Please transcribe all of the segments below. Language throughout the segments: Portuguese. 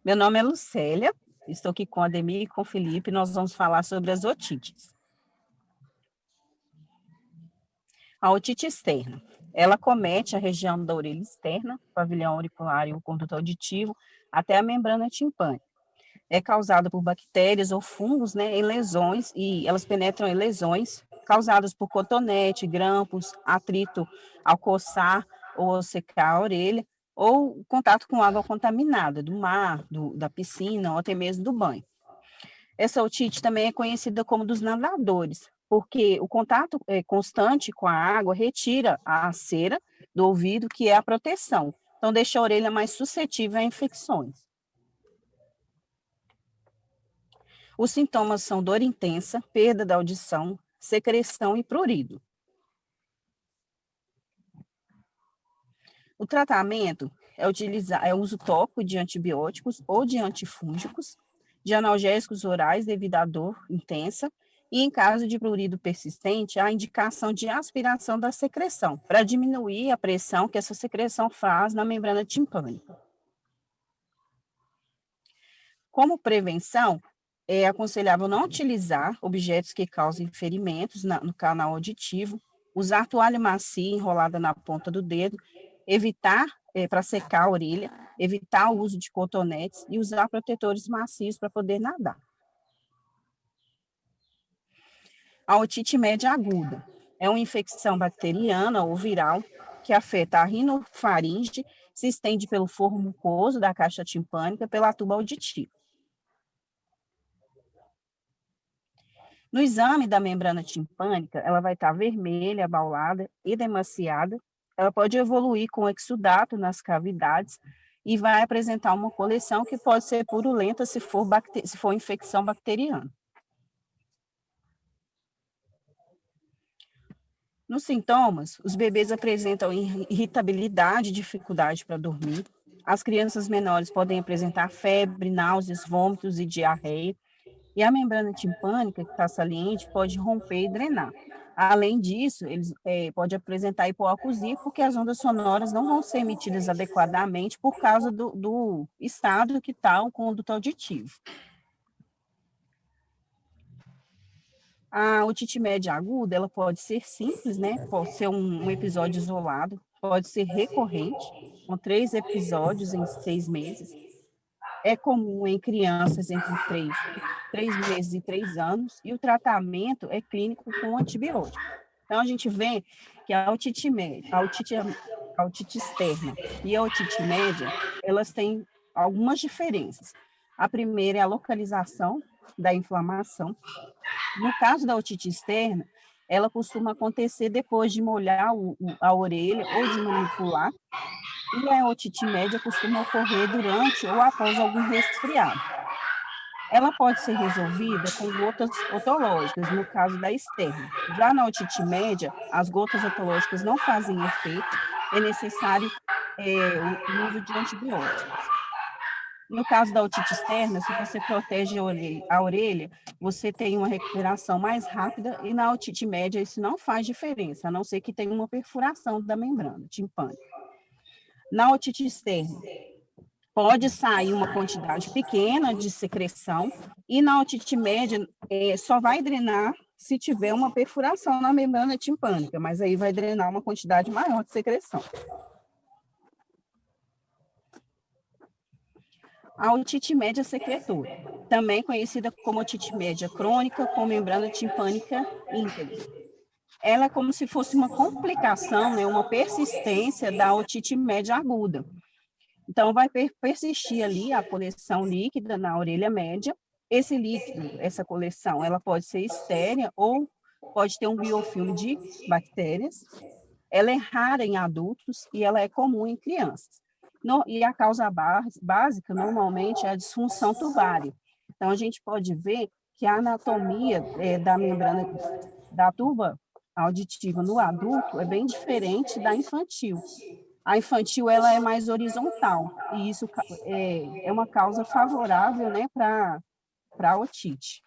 Meu nome é Lucélia, estou aqui com a Ademir e com o Felipe, nós vamos falar sobre as otites. A otite externa, ela comete a região da orelha externa, pavilhão auricular e o conduto auditivo, até a membrana timpânica. É causada por bactérias ou fungos, em lesões, e elas penetram em lesões causadas por cotonete, grampos, atrito ao coçar ou secar a orelha, ou contato com água contaminada do mar, da piscina ou até mesmo do banho. Essa otite também é conhecida como dos nadadores, porque o contato constante com a água retira a cera do ouvido, que é a proteção. Então, deixa a orelha mais suscetível a infecções. Os sintomas são dor intensa, perda da audição, secreção e prurido. O tratamento é o uso tópico de antibióticos ou de antifúngicos, de analgésicos orais devido à dor intensa, e em caso de prurido persistente, a indicação de aspiração da secreção, para diminuir a pressão que essa secreção faz na membrana timpânica. Como prevenção, é aconselhável não utilizar objetos que causem ferimentos no canal auditivo, usar toalha macia enrolada na ponta do dedo, evitar para secar a orelha, evitar o uso de cotonetes e usar protetores macios para poder nadar. A otite média aguda é uma infecção bacteriana ou viral que afeta a rinofaringe, se estende pelo forro mucoso da caixa timpânica pela tuba auditiva. No exame da membrana timpânica, ela vai estar vermelha, abaulada, edemaciada. Ela pode evoluir com exudato nas cavidades e vai apresentar uma coleção que pode ser purulenta se for infecção bacteriana. Nos sintomas, os bebês apresentam irritabilidade, dificuldade para dormir. As crianças menores podem apresentar febre, náuseas, vômitos e diarreia. E a membrana timpânica, que está saliente, pode romper e drenar. Além disso, eles pode apresentar hipoacusia, porque as ondas sonoras não vão ser emitidas adequadamente por causa do estado que está o conduto auditivo. A otite média aguda, ela pode ser simples, pode ser um episódio isolado, pode ser recorrente, com 3 episódios em 6 meses. É comum em crianças entre 3 meses e 3 anos, e o tratamento é clínico com antibiótico. Então, a gente vê que a otite externa e a otite média, elas têm algumas diferenças. A primeira é a localização da inflamação. No caso da otite externa, ela costuma acontecer depois de molhar a orelha ou de manipular, e a otite média costuma ocorrer durante ou após algum resfriado. Ela pode ser resolvida com gotas otológicas, no caso da externa. Já na otite média, as gotas otológicas não fazem efeito, é necessário o uso de antibióticos. No caso da otite externa, se você protege a orelha, você tem uma recuperação mais rápida, e na otite média isso não faz diferença, a não ser que tenha uma perfuração da membrana timpânica. Na otite externa, pode sair uma quantidade pequena de secreção, e na otite média só vai drenar se tiver uma perfuração na membrana timpânica, mas aí vai drenar uma quantidade maior de secreção. A otite média secretora, também conhecida como otite média crônica com membrana timpânica íntegra. Ela é como se fosse uma complicação, uma persistência da otite média aguda. Então, vai persistir ali a coleção líquida na orelha média. Esse líquido, essa coleção, ela pode ser estérea ou pode ter um biofilme de bactérias. Ela é rara em adultos e ela é comum em crianças. E a causa básica, normalmente, é a disfunção tubária. Então, a gente pode ver que a anatomia da membrana da tuba auditiva no adulto é bem diferente da infantil. A infantil, ela é mais horizontal, e isso é uma causa favorável, para a otite.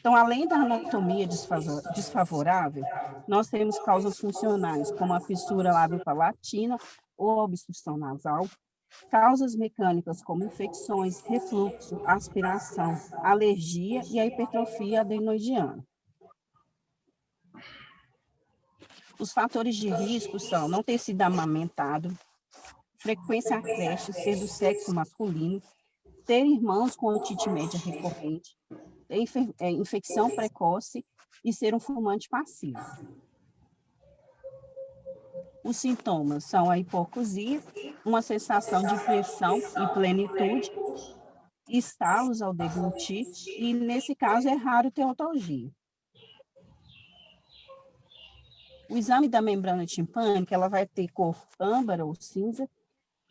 Então, além da anatomia desfavorável, nós temos causas funcionais, como a fissura lábio-palatina ou obstrução nasal, causas mecânicas como infecções, refluxo, aspiração, alergia e a hipertrofia adenoidiana. Os fatores de risco são não ter sido amamentado, frequência à creche ser do sexo masculino, ter irmãos com otite média recorrente, ter infecção precoce e ser um fumante passivo. Os sintomas são a hipoacusia, uma sensação de pressão e plenitude, estalos ao deglutir, e nesse caso é raro ter otalgia. O exame da membrana timpânica, ela vai ter cor âmbar ou cinza,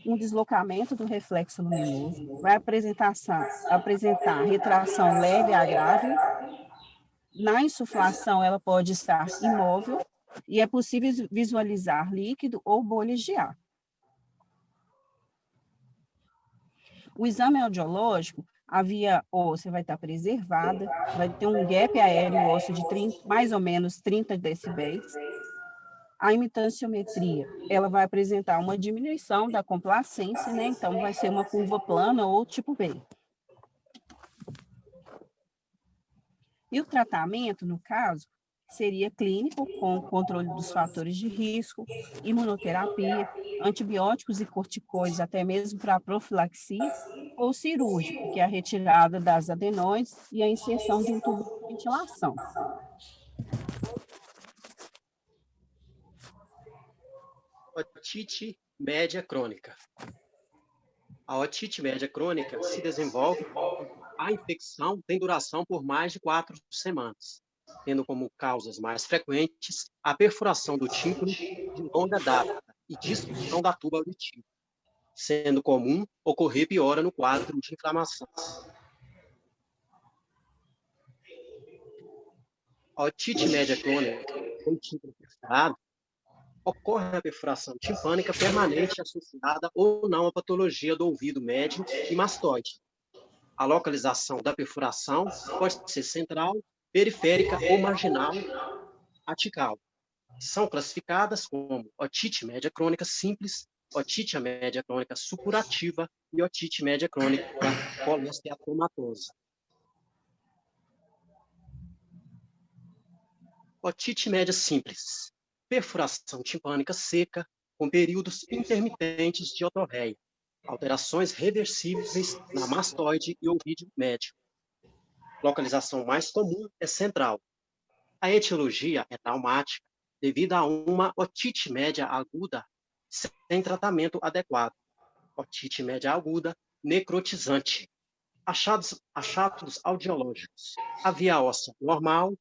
um deslocamento do reflexo luminoso, vai apresentar retração leve a grave. Na insuflação, ela pode estar imóvel e é possível visualizar líquido ou bolhas de ar. O exame audiológico, a via óssea vai estar preservada, vai ter um gap aéreo ósseo de mais ou menos 30 decibéis. A imitanciometria, ela vai apresentar uma diminuição da complacência, né? Então vai ser uma curva plana ou tipo B. E o tratamento, no caso, seria clínico, com controle dos fatores de risco, imunoterapia, antibióticos e corticoides, até mesmo para profilaxia, ou cirúrgico, que é a retirada das adenoides e a inserção de um tubo de ventilação. Otite média crônica. A otite média crônica se desenvolve quando a infecção tem duração por mais de 4 semanas, tendo como causas mais frequentes a perfuração do tímpano de longa data e disfunção da tuba auditiva, sendo comum ocorrer piora no quadro de inflamação. A otite média crônica, com tímpano perfurado, ocorre a perfuração timpânica permanente associada ou não à patologia do ouvido médio e mastoide. A localização da perfuração pode ser central, periférica ou marginal, atical. São classificadas como otite média crônica simples, otite média crônica supurativa e otite média crônica colesteatomatosa. Otite média simples. Perfuração timpânica seca, com períodos intermitentes de otorreia, alterações reversíveis na mastoide e ouvido médio. Localização mais comum é central. A etiologia é traumática, devido a uma otite média aguda sem tratamento adequado. Otite média aguda necrotizante. Achados audiológicos. A via óssea normal,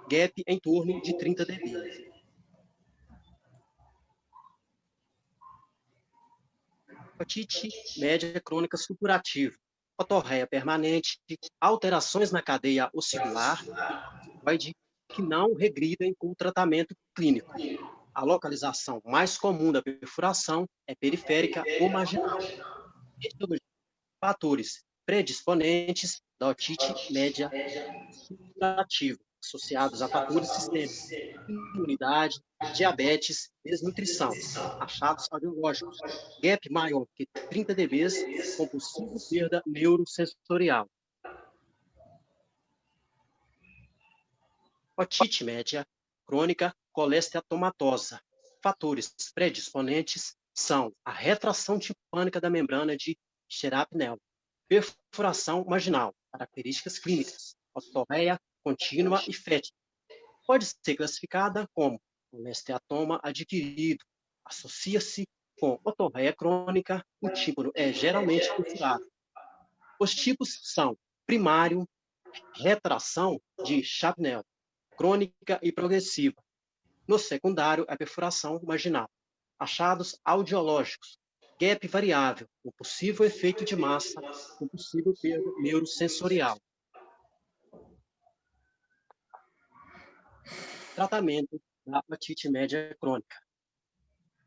gap em torno de 30 dB. Otite média crônica supurativa, otorreia permanente, alterações na cadeia ossicular, que não regridem com o tratamento clínico. A localização mais comum da perfuração é periférica ou marginal. Fatores predisponentes da otite média supurativa, associados a fatores sistêmicos, imunidade, diabetes, desnutrição, achados audiológicos, gap maior que 30 dB, com possível perda neurosensorial. Otite média crônica colesteatomatosa. Fatores predisponentes são a retração timpânica da membrana de Scherapnel, perfuração marginal, características clínicas, otorreia contínua e fétida. Pode ser classificada como colesteatoma adquirido. Associa-se com otorreia crônica, o tímpano é geralmente perfurado. Os tipos são primário, retração de Scherapnel, crônica e progressiva. No secundário, a perfuração marginal. Achados audiológicos. Gap variável, com possível efeito de massa, com possível perda neurosensorial. Tratamento da otite média crônica.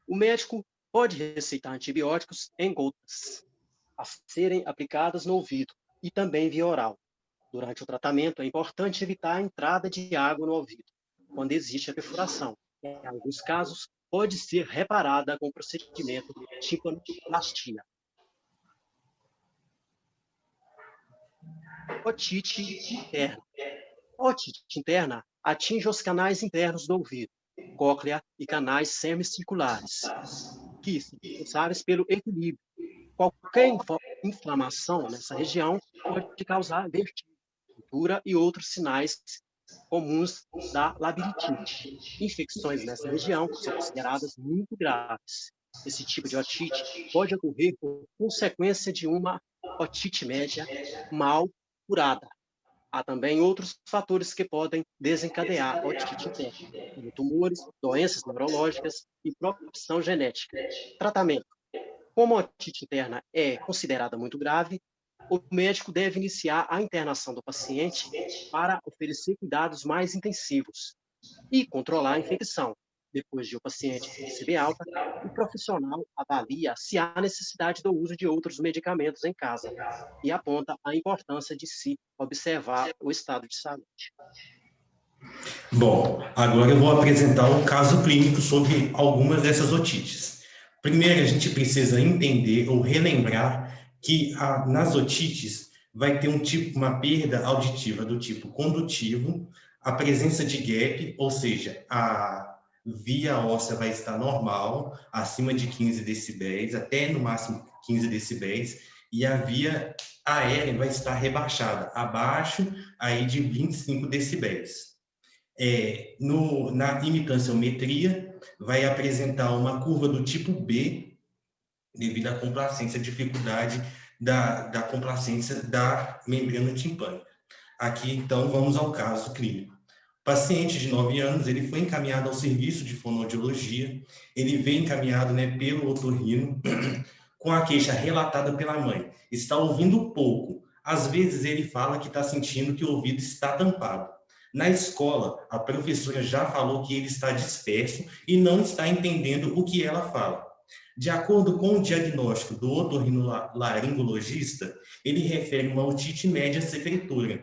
O médico pode receitar antibióticos em gotas, a serem aplicadas no ouvido e também via oral. Durante o tratamento, é importante evitar a entrada de água no ouvido, quando existe a perfuração. Em alguns casos, pode ser reparada com o procedimento de timpanoplastia. Otite interna. A otite interna atinge os canais internos do ouvido, cóclea e canais semicirculares, que são responsáveis pelo equilíbrio. Qualquer inflamação nessa região pode causar vertigem, tontura e outros sinais comuns da labirintite. Infecções nessa região são consideradas muito graves. Esse tipo de otite pode ocorrer por consequência de uma otite média mal curada. Há também outros fatores que podem desencadear a otite interna, como tumores, doenças neurológicas e opção genética. Tratamento. Como a otite interna é considerada muito grave, o médico deve iniciar a internação do paciente para oferecer cuidados mais intensivos e controlar a infecção. Depois de o paciente receber alta, o profissional avalia se há necessidade do uso de outros medicamentos em casa e aponta a importância de se observar o estado de saúde. Bom, agora eu vou apresentar um caso clínico sobre algumas dessas otites. Primeiro, a gente precisa entender ou relembrar que nas otites vai ter uma perda auditiva do tipo condutivo, a presença de gap, ou seja, a via óssea vai estar normal, acima de 15 decibéis, até no máximo 15 decibéis, e a via aérea vai estar rebaixada, abaixo aí de 25 decibéis. Na imitanciometria, vai apresentar uma curva do tipo B, devido à complacência, dificuldade da complacência da membrana timpânica. Aqui, então, vamos ao caso clínico. Paciente de 9 anos, ele foi encaminhado ao serviço de fonoaudiologia, ele veio encaminhado, pelo otorrino, com a queixa relatada pela mãe. Está ouvindo pouco. Às vezes ele fala que está sentindo que o ouvido está tampado. Na escola, a professora já falou que ele está disperso e não está entendendo o que ela fala. De acordo com o diagnóstico do otorrinolaringologista, ele refere uma otite média secretora.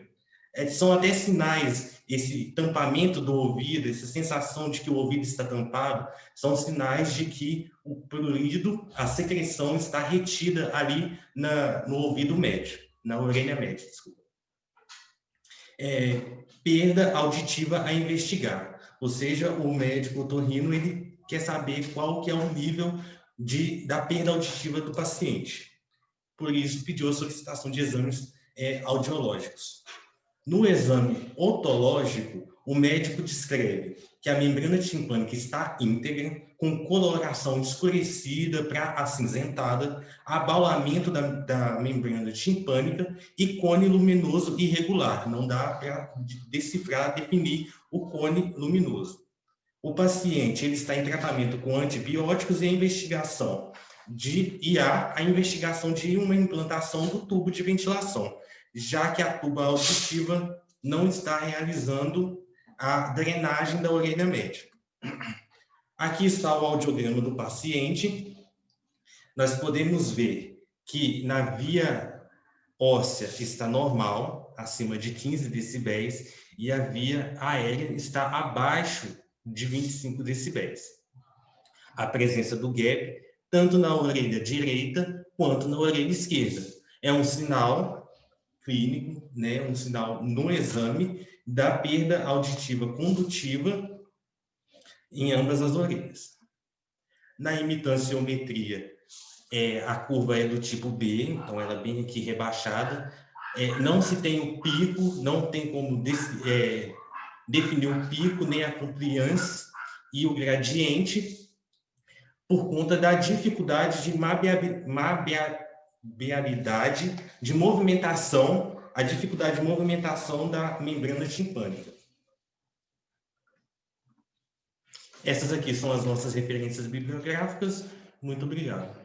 São até sinais, esse tampamento do ouvido, essa sensação de que o ouvido está tampado, são sinais de que o prurido, a secreção está retida ali no ouvido médio, na orelha média, desculpa. Perda auditiva a investigar, ou seja, o médico otorrino, ele quer saber qual que é o nível da perda auditiva do paciente. Por isso, pediu a solicitação de exames audiológicos. No exame otológico, o médico descreve que a membrana timpânica está íntegra, com coloração escurecida para acinzentada, abaulamento da membrana timpânica e cone luminoso irregular. Não dá para decifrar, definir o cone luminoso. O paciente ele está em tratamento com antibióticos e a investigação a investigação de uma implantação do tubo de ventilação, já que a tuba auditiva não está realizando a drenagem da orelha média. Aqui está o audiograma do paciente. Nós podemos ver que na via óssea está normal, acima de 15 decibéis, e a via aérea está abaixo de 25 decibéis. A presença do gap, tanto na orelha direita quanto na orelha esquerda. É um sinal clínico, um sinal no exame da perda auditiva condutiva em ambas as orelhas. Na imitanciometria, a curva é do tipo B, então ela é bem aqui rebaixada. Não se tem o pico, não tem como definir o pico, nem a compliance e o gradiente, por conta da dificuldade de mabiabilidade de movimentação, a dificuldade de movimentação da membrana timpânica. Essas aqui são as nossas referências bibliográficas. Muito obrigado.